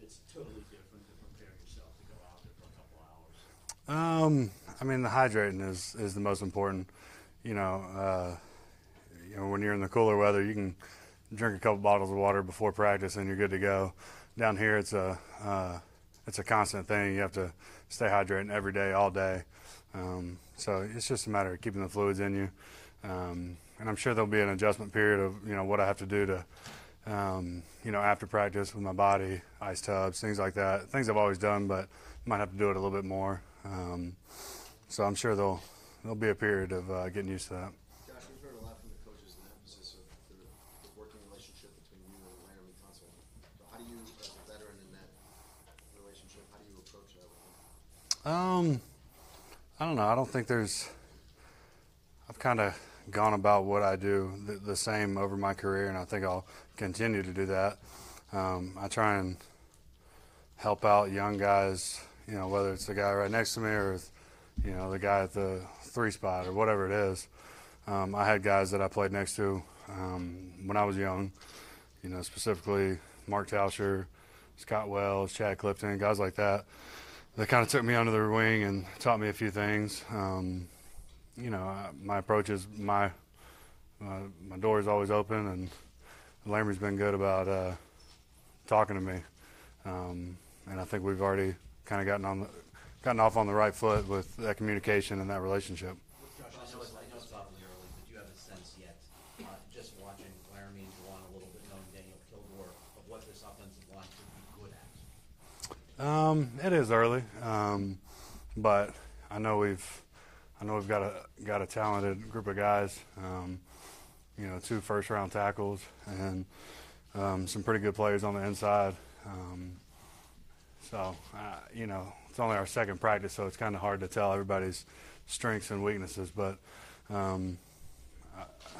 it's totally different than preparing yourself to go out there for a couple hours? I mean, the hydrating is the most important. When you're in the cooler weather, you can drink a couple bottles of water before practice and you're good to go. Down here, it's a constant thing. You have to stay hydrated every day, all day. So it's just a matter of keeping the fluids in you. And I'm sure there'll be an adjustment period of what I have to do to after practice with my body, ice tubs, things like that. Things I've always done, but might have to do it a little bit more. So I'm sure there'll be a period of getting used to that. Josh, we've heard a lot from the coaches the emphasis of the working relationship between you and Laramie Tunsil. So how do you, as a veteran in that relationship, how do you approach that with them? I don't know. I don't think I've kind of gone about what I do the same over my career, and I think I'll continue to do that. I try and help out young guys, whether it's the guy right next to me or, the guy at the 3 spot or whatever it is. I had guys that I played next to when I was young, specifically Mark Tauscher, Scott Wells, Chad Clifton, guys like that. They kind of took me under their wing and taught me a few things. My approach is my door is always open, and Laramie's been good about talking to me, and I think we've already kind of gotten off on the right foot with that communication and that relationship. Josh, I know it's probably early, but do you have a sense yet, just watching Laramie and Juwan a little bit, knowing Daniel Kilgore, of what this offensive line could be good at? It is early, but I know we've got a talented group of guys. 2 first-round tackles and some pretty good players on the inside. It's only our second practice, so it's kind of hard to tell everybody's strengths and weaknesses. But I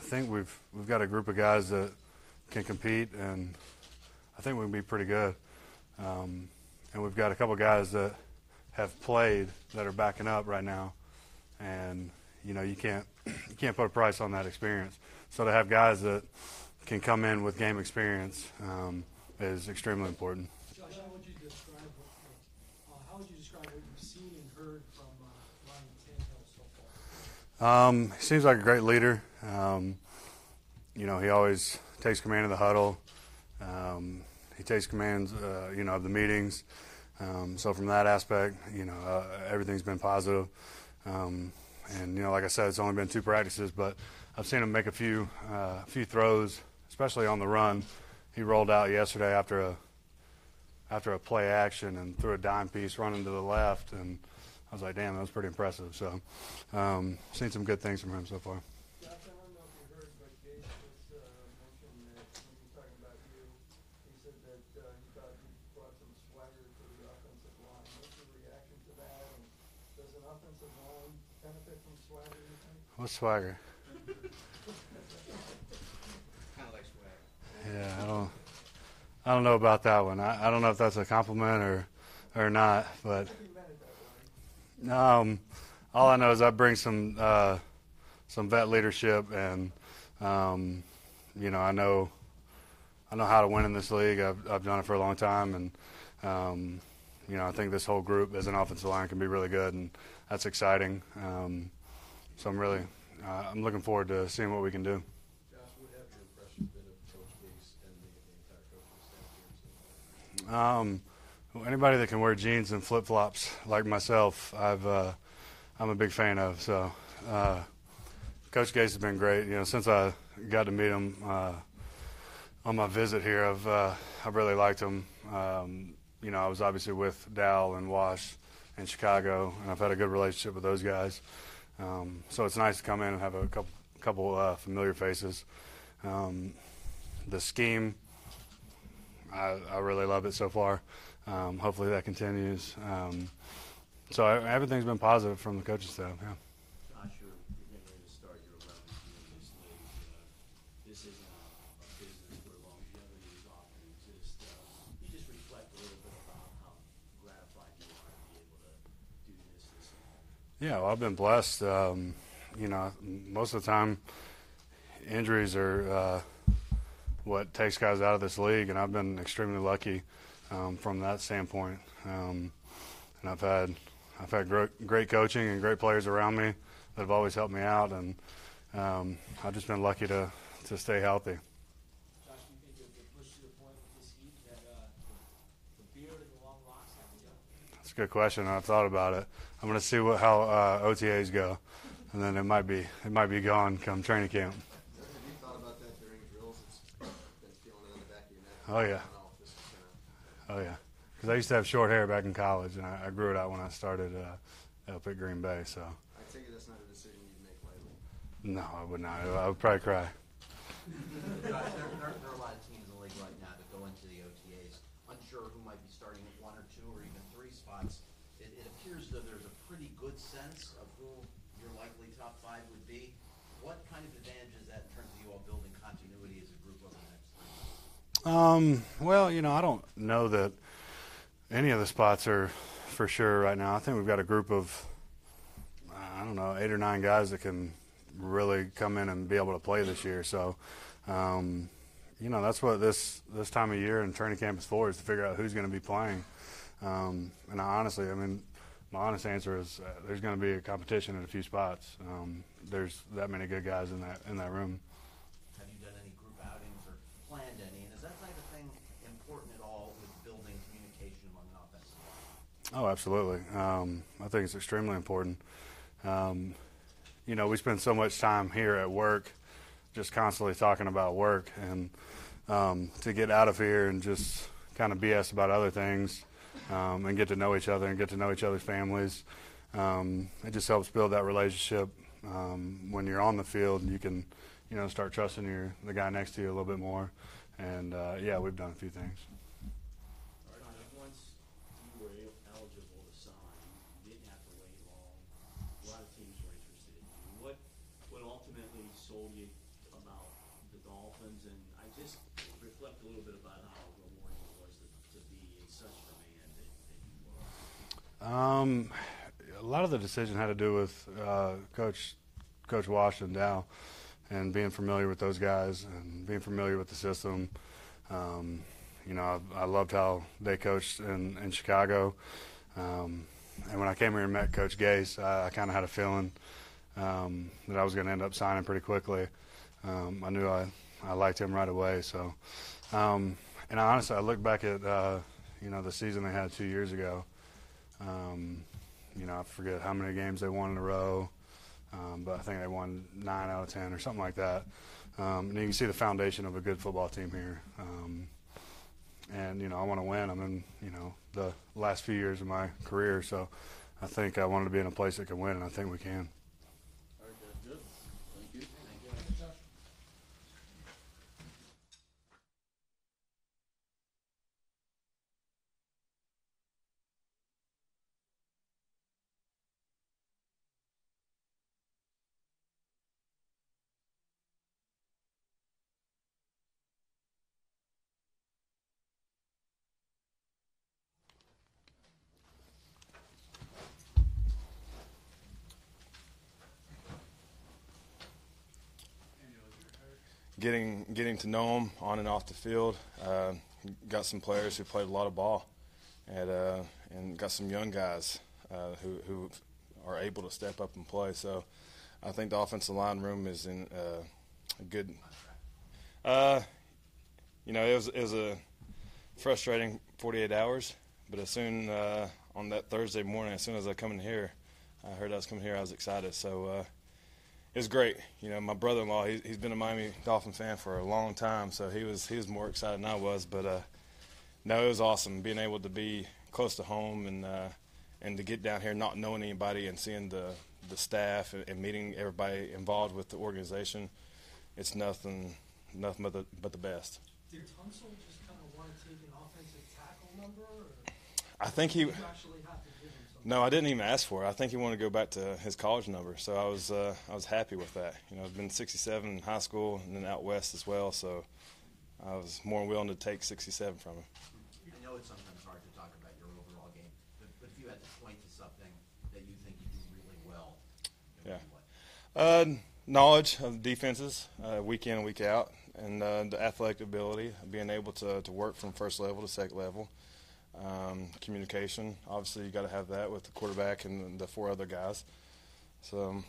think we've got a group of guys that can compete, and I think we can be pretty good. And we've got a couple of guys that have played that are backing up right now, and you can't put a price on that experience. So to have guys that can come in with game experience is extremely important. Josh, how would you describe what you've seen and heard from Ryan Tannehill so far? He seems like a great leader. He always takes command of the huddle. He takes command, of the meetings. So from that aspect, everything's been positive. And like I said, it's only been 2 practices, but I've seen him make a few throws, especially on the run. He rolled out yesterday after a play action and threw a dime piece running to the left, and I was like, damn, that was pretty impressive. So, seen some good things from him so far. Josh, I don't know if you heard, but Gage just mentioned that when he was talking about you, he said that he thought you brought some swagger to the offensive line. What's your reaction to that? And does an offensive line benefit from swagger, you think? What's swagger? Kind of like swag. Yeah, I don't know about that one. I don't know if that's a compliment or not, but all I know is I bring some vet leadership, and I know how to win in this league. I've done it for a long time, and I think this whole group as an offensive line can be really good, and that's exciting. So I'm looking forward to seeing what we can do. Josh, what have your impression been of Coach Gase and the entire coaching staff here? Anybody that can wear jeans and flip-flops like myself, I'm a big fan of. So Coach Gase has been great. Since I got to meet him on my visit here, I've really liked him. I was obviously with Dal and Wash in Chicago, and I've had a good relationship with those guys. So it's nice to come in and have a couple familiar faces. The scheme, I really love it so far. Hopefully that continues. So everything's been positive from the coaching staff. Yeah. Josh, you're getting ready to start your 11th year in this league. This isn't a business where longevity is often exist. You just reflect a little bit about how gratified you are to be able to do this long. Yeah, well, I've been blessed. Most of the time, injuries are what takes guys out of this league, and I've been extremely lucky. from that standpoint. And I've had great coaching and great players around me that have always helped me out, and I've just been lucky to stay healthy. Josh, do you think you'll get pushed to the point with this heat that the beard and the long locks have to go? That's a good question. I've thought about it. I'm going to see how OTAs go, and then it might be gone come training camp. Have you thought about that during drills? It's been feeling it in the back of your neck. Oh, yeah. I don't know if this is gonna... Oh yeah, because I used to have short hair back in college, and I grew it out when I started up at Green Bay. So I take it that's not a decision you'd make lightly. no, I would not. I would probably cry. There are a lot of teams in the league right now that go into the OTAs unsure who might be starting at 1 or 2 or even 3 spots. It appears that there's a pretty good sense of who your likely top 5 would be. What kind of advantage is that in terms of you all building continuity as a group over the next 3 months? Well, I don't know that any of the spots are for sure right now. I think we've got a group of, 8 or 9 guys that can really come in and be able to play this year. So, that's what this time of year and training camp is for, is to figure out who's going to be playing. And my honest answer is there's going to be a competition at a few spots. There's that many good guys in that room. Have you done any group outings or planned any? And is that type of thing important at all with building communication among an offensive line? Oh, absolutely. I think it's extremely important. We spend so much time here at work just constantly talking about work, and to get out of here and just kind of BS about other things and get to know each other and get to know each other's families, it just helps build that relationship. When you're on the field, you can start trusting the guy next to you a little bit more. And, we've done a few things. All right, once you were eligible to sign, you didn't have to wait long. A lot of teams were interested in you. What ultimately sold you about the Dolphins? And I just reflect a little bit about how rewarding it was to be in such demand that you were. A lot of the decision had to do with Coach Wash and Dow, and being familiar with those guys and being familiar with the system. I loved how they coached in Chicago. And when I came here and met Coach Gase, I kind of had a feeling that I was going to end up signing pretty quickly. I knew I liked him right away. So, and honestly, I look back at the season they had 2 years ago. I forget how many games they won in a row, but I think they won 9 out of 10 or something like that. And you can see the foundation of a good football team here. And I want to win. I'm in, the last few years of my career, so I think I wanted to be in a place that can win, and I think we can. All right, that's good. Thank you. Getting to know them on and off the field. Got some players who played a lot of ball, and got some young guys who are able to step up and play. So I think the offensive line room is in a good. It was a frustrating 48 hours, but as soon on that Thursday morning, as soon as I come in here, I heard I was coming here. I was excited. So. It was great. My brother-in-law, he's been a Miami Dolphin fan for a long time, so he was more excited than I was. But no, it was awesome being able to be close to home and to get down here not knowing anybody and seeing the staff and meeting everybody involved with the organization. It's nothing but the best. Did Tunsil just kind of want to take an offensive tackle number? Or I think he. did you actually have to give him something? No, I didn't even ask for it. I think he wanted to go back to his college number, so I was happy with that. I've been 67 in high school and then out west as well, so I was more willing to take 67 from him. I know it's sometimes hard to talk about your overall game, but if you had to point to something that you think you do really well, it would be what? Knowledge of the defenses, week in and week out, and the athletic ability, being able to work from first level to second level, communication. Obviously, you got to have that with the quarterback and the 4 other guys. So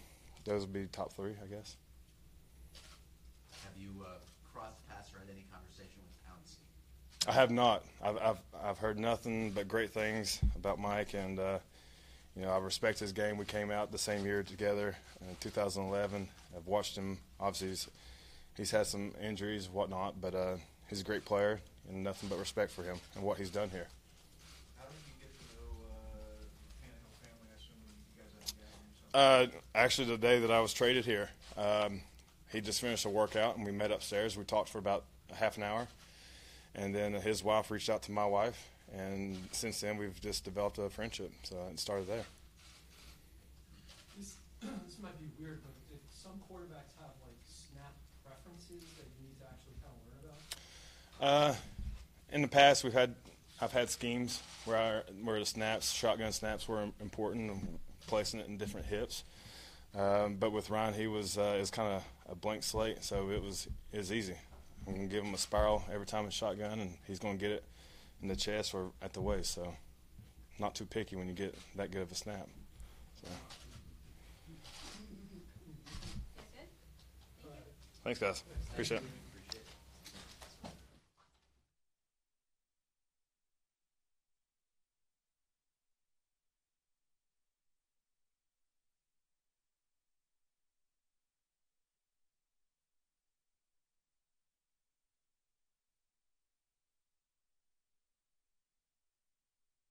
those would be top 3, I guess. Have you crossed paths or had any conversation with Pouncey? I have not. I've heard nothing but great things about Mike, and you know, I respect his game. We came out the same year together in 2011. I've watched him. Obviously, he's had some injuries and whatnot, but he's a great player, and nothing but respect for him and what he's done here. How did you get to know the Tannehill family? I assume you guys had a gathering or something? Actually, the day that I was traded here, he just finished a workout, and we met upstairs. We talked for about a half an hour, and then his wife reached out to my wife, and since then we've just developed a friendship. So it started there. This might be weird, but did some quarterbacks have like snap preferences that you need to actually kind of learn about? In the past, I've had schemes where the snaps, shotgun snaps, were important, and placing it in different hips. But with Ryan, it was kind of a blank slate, so it was easy. I'm going to give him a spiral every time in shotgun, and he's going to get it in the chest or at the waist. So not too picky when you get that good of a snap. So. That's good. Thank you. Thanks, guys. Appreciate it.